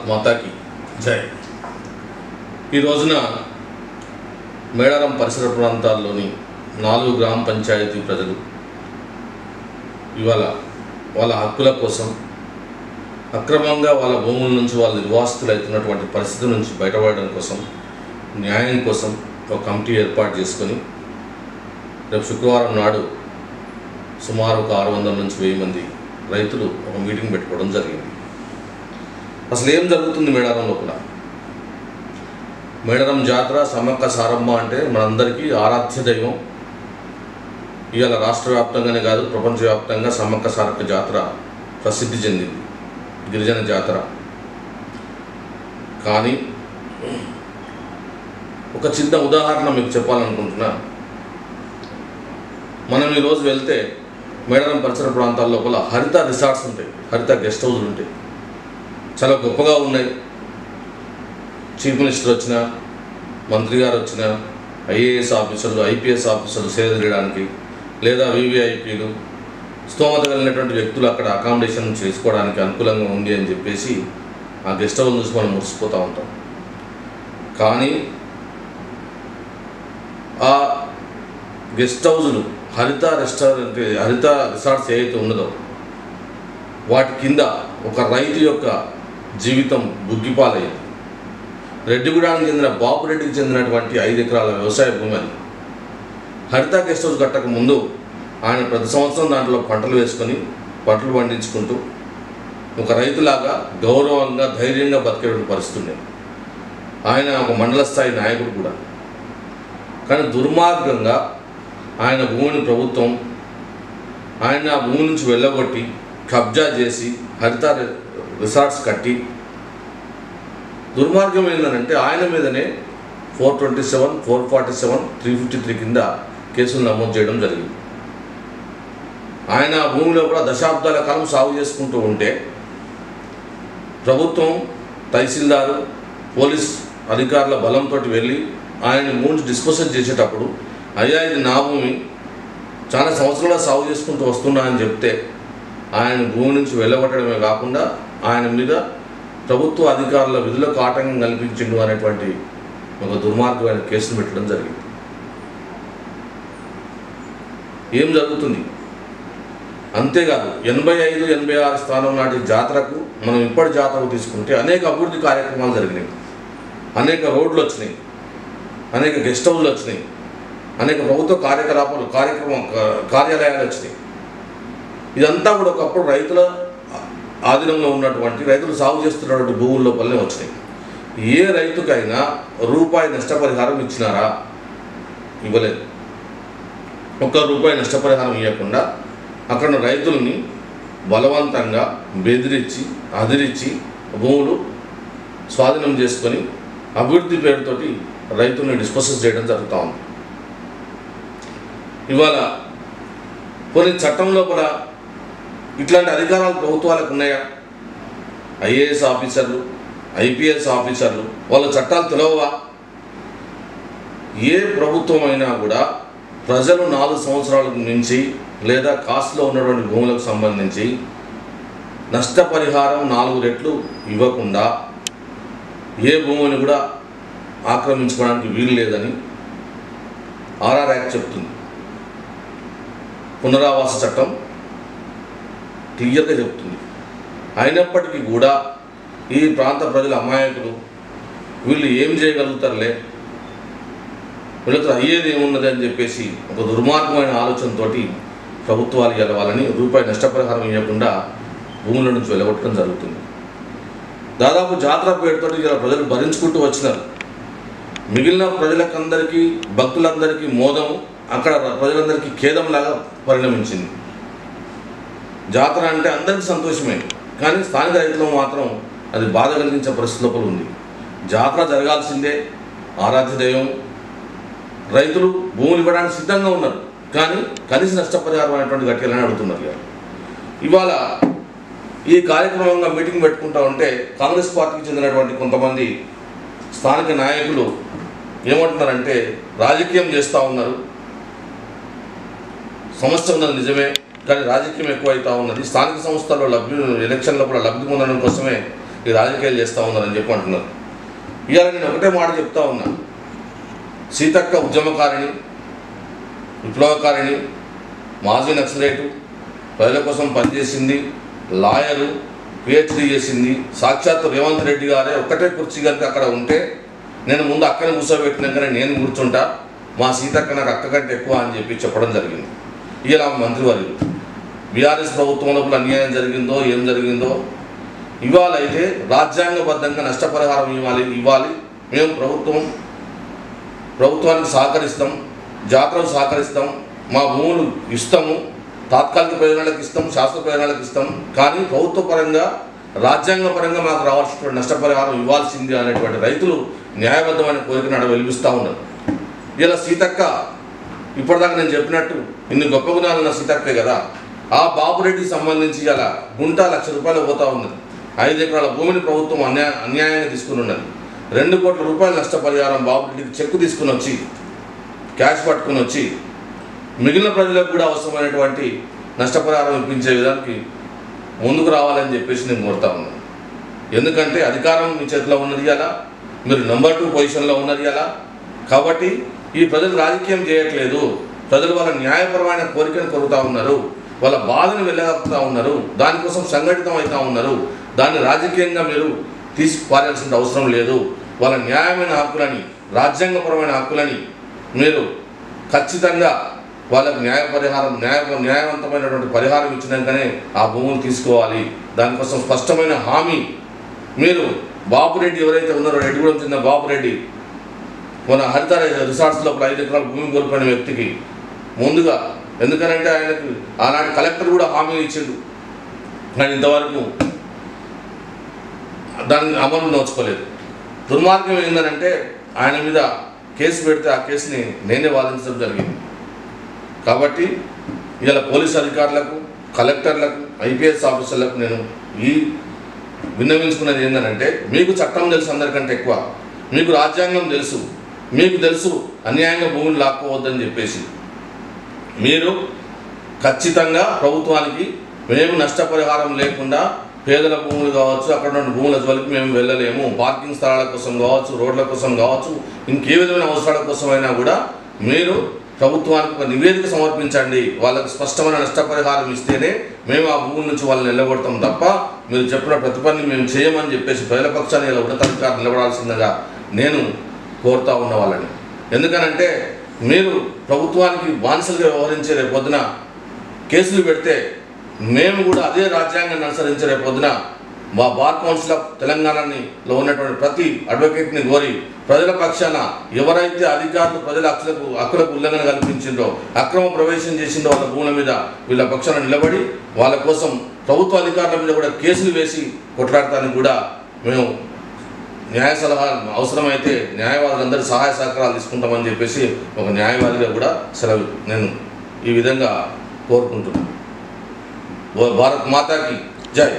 మాతాకి జై. ఈ రోజున మేడారం పరిసర ప్రాంతాల్లోని 4 గ్రామ పంచాయతీ ప్రజలు ఇవాళ వాళ్ళ హక్కుల కోసం అక్రమంగా వాళ్ళ భూముల నుంచి వాళ్ళు నిర్వాసితులవుతున్నటువంటి పరిస్థితి నుంచి బయటపడడం కోసం, న్యాయం కోసం ఒక కమిటీ ఏర్పాటు చేసుకొని రేపు శుక్రవారం నాడు సుమారు ఒక 600 నుంచి 1000 మంది రైతులు ఒక మీటింగ్ పెట్టుకోవడం జరిగింది. అసలు ఏం జరుగుతుంది మేడారం లోపల? మేడారం జాతర సమ్మక్క సారమ్మ అంటే మనందరికీ ఆరాధ్య దైవం. ఇవాళ రాష్ట్ర వ్యాప్తంగానే కాదు, ప్రపంచవ్యాప్తంగా సమ్మక్క సారక్క జాతర ప్రసిద్ధి చెందింది, గిరిజన జాతర. కానీ ఒక చిన్న ఉదాహరణ మీకు చెప్పాలనుకుంటున్నా. మనం ఈరోజు వెళ్తే మేడారం పరిసర ప్రాంతాల లోపల హరిత రిసార్ట్స్ ఉంటాయి, హరిత గెస్ట్ హౌస్లు ఉంటాయి, చాలా గొప్పగా ఉన్నాయి. చీఫ్ మినిస్టర్ వచ్చినా, మంత్రి గారు వచ్చినా, ఐఏఎస్ ఆఫీసర్లు, ఐపీఎస్ ఆఫీసర్లు సేవ చేయడానికి, లేదా వివిఐపీలు, స్తోమత కలిగినటువంటి వ్యక్తులు అక్కడ అకామిడేషన్ చేసుకోవడానికి అనుకూలంగా ఉంది అని చెప్పేసి ఆ గెస్ట్ హౌస్ చూసి మనం మురిసిపోతూ ఉంటాం. కానీ ఆ గెస్ట్ హౌజులు హరిత రిసార్ట్స్ ఏదైతే ఉన్నదో వాటి కింద ఒక రైతు యొక్క జీవితం బుగ్గిపాలయ్యింది. రెడ్డిగూడానికి చెందిన బాపురెడ్డికి చెందినటువంటి 5 ఎకరాల వ్యవసాయ భూమి అది. హరిత గెస్ట్ హౌస్ కట్టక ముందు ఆయన ప్రతి సంవత్సరం దాంట్లో పంటలు వేసుకొని పంటలు పండించుకుంటూ ఒక రైతులాగా గౌరవంగా ధైర్యంగా బతికేటువంటి పరిస్థితి ఉండేది. ఆయన ఒక మండల స్థాయి నాయకుడు కూడా. కానీ దుర్మార్గంగా ఆయన భూమిని ప్రభుత్వం ఆయన ఆ భూమి నుంచి వెళ్ళగొట్టి కబ్జా చేసి హరిత రిసార్ట్స్ కట్టి, దుర్మార్గం ఏంటంటే ఆయన మీదనే 427, 447, 353 కింద కేసులు నమోదు చేయడం జరిగింది. ఆయన ఆ భూమిలో కూడా దశాబ్దాల కాలం సాగు చేసుకుంటూ ఉంటే ప్రభుత్వం, తహసీల్దారు, పోలీస్ అధికారుల బలంతో వెళ్ళి ఆయన భూమిని డిస్పోజల్ చేసేటప్పుడు, అయ్యా ఇది నా భూమి, చాలా సంవత్సరాలుగా సాగు చేసుకుంటూ వస్తున్నా అని చెప్తే ఆయన భూమి నుంచి వెళ్ళగొట్టడమే కాకుండా ఆయన మీద ప్రభుత్వ అధికారుల విధులకు ఆటంకం కల్పించిండు అనేటువంటి ఒక దుర్మార్గమైన కేసును పెట్టడం జరిగింది. ఏం జరుగుతుంది? అంతేకాదు 85, 86 స్థానం నాటి జాతరకు మనం ఇప్పటి జాతరకు తీసుకుంటే అనేక అభివృద్ధి కార్యక్రమాలు జరిగినాయి, అనేక రోడ్లు వచ్చినాయి, అనేక గెస్ట్ హౌస్లు వచ్చినాయి, అనేక ప్రభుత్వ కార్యాలయాలు వచ్చినాయి. ఇదంతా కూడా ఒకప్పుడు రైతుల ఆధీనంలో ఉన్నటువంటి, రైతులు సాగు చేస్తున్నటువంటి భూముల లోపలనే వచ్చినాయి. ఏ రైతుకైనా రూపాయి నష్టపరిహారం ఇచ్చినారా? ఇవ్వలేదు. ₹1 నష్టపరిహారం ఇవ్వకుండా అక్కడ రైతుల్ని బలవంతంగా బెదిరించి, అదిరించి భూములు స్వాధీనం చేసుకొని అభివృద్ధి పేరుతోటి రైతుల్ని డిస్పోజల్ చేయడం జరుగుతూ ఉంది. ఇవాళ కొన్ని చట్టం లోపల ఇట్లాంటి అధికారాలు ప్రభుత్వాలకు ఉన్నాయా? ఐఏఎస్ ఆఫీసర్లు, ఐపీఎస్ ఆఫీసర్లు వాళ్ళ చట్టాలు తెలవవా? ఏ ప్రభుత్వం అయినా కూడా ప్రజలు 4 సంవత్సరాలకు మించి లేదా కాస్ట్లో ఉన్నటువంటి భూములకు సంబంధించి నష్టపరిహారం 4 రెట్లు ఇవ్వకుండా ఏ భూమిని కూడా ఆక్రమించుకోవడానికి వీలు లేదని ఆర్ఆర్ యాక్ట్ చెప్తుంది. పునరావాస చట్టం క్లియర్గా చెప్తుంది. అయినప్పటికీ కూడా ఈ ప్రాంత ప్రజల అమాయకులు, వీళ్ళు ఏం చేయగలుగుతారులే, వీళ్ళతో అయ్యేది ఏమున్నది అని చెప్పేసి ఒక దుర్మార్గమైన ఆలోచనతో ప్రభుత్వాలు గెలవాలని ₹1 నష్టపరిహారం ఇవ్వకుండా భూముల నుంచి వెళ్ళగొట్టడం జరుగుతుంది. దాదాపు జాతర పేరుతో ఇలా ప్రజలు భరించుకుంటూ వచ్చినారు. మిగిలిన ప్రజలకందరికీ, భక్తులందరికీ మోదం, అక్కడ ప్రజలందరికీ ఖేదంలాగా పరిణమించింది. జాతర అంటే అందరికీ సంతోషమే, కానీ స్థానిక రైతులకు మాత్రం అది బాధ కలిగించే పరిస్థితి లోపల ఉంది. జాతర జరగాల్సిందే, ఆరాధ్య దైవం, రైతులు భూములు ఇవ్వడానికి సిద్ధంగా ఉన్నారు, కానీ కనీస నష్టపరిహారం అనేటువంటి గట్టిగానే అడుగుతున్నారు. ఇవాళ ఈ కార్యక్రమంగా మీటింగ్ పెట్టుకుంటా ఉంటే కాంగ్రెస్ పార్టీకి చెందినటువంటి కొంతమంది స్థానిక నాయకులు ఏమంటున్నారంటే, రాజకీయం చేస్తూ ఉన్నారు, సమస్య ఉన్నది నిజమే, కానీ రాజకీయం ఎక్కువైతా ఉన్నది. స్థానిక సంస్థల్లో ఎలక్షన్ లోపల లబ్ధి పొందడం కోసమే ఈ రాజకీయాలు చేస్తూ ఉన్నారని చెప్పి అంటున్నారు. ఇవాళ నేను ఒకటే మాట చెప్తా ఉన్నా, సీతక్క ఉద్యమకారిణి, విప్లవకారిణి, మాజీ నక్సలైటు, ప్రజల కోసం పనిచేసింది, లాయరు, పిహెచ్డీ చేసింది. సాక్షాత్తు రేవంత్ రెడ్డి గారే ఒక్కటే కుర్చీ కనుక అక్కడ ఉంటే నేను ముందు అక్కని కూర్చోబెట్టినాకనే నేను కూర్చుంటా, మా సీతక్క నాకు అక్క కంటే ఎక్కువ అని చెప్పి చెప్పడం జరిగింది. ఇలా మంత్రివర్యులు బీఆర్ఎస్ ప్రభుత్వం లోపల అన్యాయం జరిగిందో ఏం జరిగిందో ఇవాళ అయితే రాజ్యాంగబద్ధంగా నష్టపరిహారం ఇవ్వాలి. మేము ప్రభుత్వానికి సహకరిస్తాం, జాతరకు సహకరిస్తాం, మా భూములు ఇస్తాము, తాత్కాలిక ప్రయోజనాలకు ఇస్తాం, శాశ్వత ప్రయోజనాలకు ఇస్తాం, కానీ ప్రభుత్వ పరంగా రాజ్యాంగపరంగా మాకు రావాల్సినటువంటి నష్టపరిహారం ఇవ్వాల్సింది అనేటువంటి రైతులు న్యాయబద్ధమైన కోరికను వెలిపిస్తూ ఉన్నారు. ఇలా సీతక్క ఇప్పటిదాకా నేను చెప్పినట్టు ఇన్ని గొప్ప గుణాలు ఉన్న సీతక్కే కదా. ఆ బాబురెడ్డికి సంబంధించి ఇలా గుంట ₹1,00,000 పోతూ ఉన్నది. 5 ఎకరాల భూమిని ప్రభుత్వం అన్యాయంగా తీసుకుని ఉన్నది. 2 కోట్ల రూపాయల నష్టపరిహారం బాబురెడ్డికి చెక్కు తీసుకుని వచ్చి క్యాష్ పట్టుకుని వచ్చి మిగిలిన ప్రజలకు కూడా అవసరమైనటువంటి నష్టపరిహారం ఇప్పించే విధానికి ముందుకు రావాలని చెప్పేసి నేను కోరుతా ఉన్నాను. ఎందుకంటే అధికారం మీ చేతిలో ఉన్నది అలా, మీరు నెంబర్ 2 పొజిషన్లో ఉన్నది అలా. కాబట్టి ఈ ప్రజలు రాజకీయం చేయట్లేదు, ప్రజలు వాళ్ళ న్యాయపరమైన కోరికను కోరుతూ ఉన్నారు, వాళ్ళ బాధను వెళ్ళగలుగుతూ ఉన్నారు, దానికోసం సంఘటితం అవుతూ ఉన్నారు. దాన్ని రాజకీయంగా మీరు తీసి పారాల్సిన అవసరం లేదు. వాళ్ళ న్యాయమైన హక్కులని, రాజ్యాంగపరమైన హక్కులని మీరు ఖచ్చితంగా వాళ్ళకు న్యాయవంతమైనటువంటి పరిహారం ఇచ్చినాకనే ఆ భూములు తీసుకోవాలి. దానికోసం స్పష్టమైన హామీ మీరు బాబురెడ్డి ఎవరైతే ఉన్నారో, రెడ్డిగూడెం చెందిన బాబురెడ్డి మన హరిత రిసార్ట్స్ లోపల 5 ఎకరాల భూమి కోల్పోయిన వ్యక్తికి ముందుగా, ఎందుకనంటే ఆయనకు ఆనాటి కలెక్టర్ కూడా హామీ ఇచ్చిండు, కానీ ఇంతవరకు దాన్ని అమలు నోచుకోలేదు. దుర్మార్గం ఏంటంటే ఆయన మీద కేసు పెడితే ఆ కేసుని నేనే వాదించడం జరిగింది. కాబట్టి ఇలా పోలీస్ అధికారులకు, కలెక్టర్లకు, ఐపీఎస్ ఆఫీసర్లకు నేను విన్నవించుకున్నది ఏంటంటే, మీకు చట్టం తెలుసు అందరికంటే ఎక్కువ, మీకు రాజ్యాంగం తెలుసు, మీకు తెలుసు అన్యాయంగా భూమిని లాక్కోవద్దని చెప్పేసి మీరు ఖచ్చితంగా ప్రభుత్వానికి మేము నష్టపరిహారం లేకుండా పేదల భూములు కావచ్చు, అక్కడ ఉన్న భూముల జోలికి మేము వెళ్ళలేము, పార్కింగ్ స్థలాల కోసం కావచ్చు, రోడ్ల కోసం కావచ్చు, ఇంకే విధమైన అవసరాల కోసమైనా కూడా మీరు ప్రభుత్వానికి ఒక నివేదిక సమర్పించండి. వాళ్ళకి స్పష్టమైన నష్టపరిహారం ఇస్తేనే మేము ఆ భూముల నుంచి వాళ్ళని నిలబడతాం తప్ప మీరు చెప్పిన ప్రతి పని మేము చేయమని చెప్పేసి ప్రజల పక్షాన్ని ఇలా ఉన్నతాధికారులు నిలబడాల్సిందిగా నేను కోరుతా ఉన్న వాళ్ళని. ఎందుకనంటే మీరు ప్రభుత్వానికి బానిసలుగా వ్యవహరించే రేపొద్దున కేసులు పెడితే మేము కూడా అదే రాజ్యాంగాన్ని అనుసరించే రేపొద్దున మా బార్ కౌన్సిల్ ఆఫ్ తెలంగాణలో ఉన్నటువంటి ప్రతి అడ్వకేట్ని కోరి ప్రజల పక్షాన ఎవరైతే అధికారులు ప్రజల హక్కులకు ఉల్లంఘన కల్పించిందో, అక్రమ ప్రవేశం చేసిందో వాళ్ళ భూముల మీద వీళ్ళ పక్షాన నిలబడి వాళ్ళ కోసం ప్రభుత్వ అధికారుల మీద కూడా కేసులు వేసి కొట్లాడటానికి కూడా మేము న్యాయ సలహా అవసరమైతే న్యాయవాదులందరూ సహాయ సహకారాలు తీసుకుంటామని చెప్పేసి ఒక న్యాయవాదిగా కూడా నేను ఈ విధంగా కోరుకుంటున్నాను. భారత్ మాతాకి జై.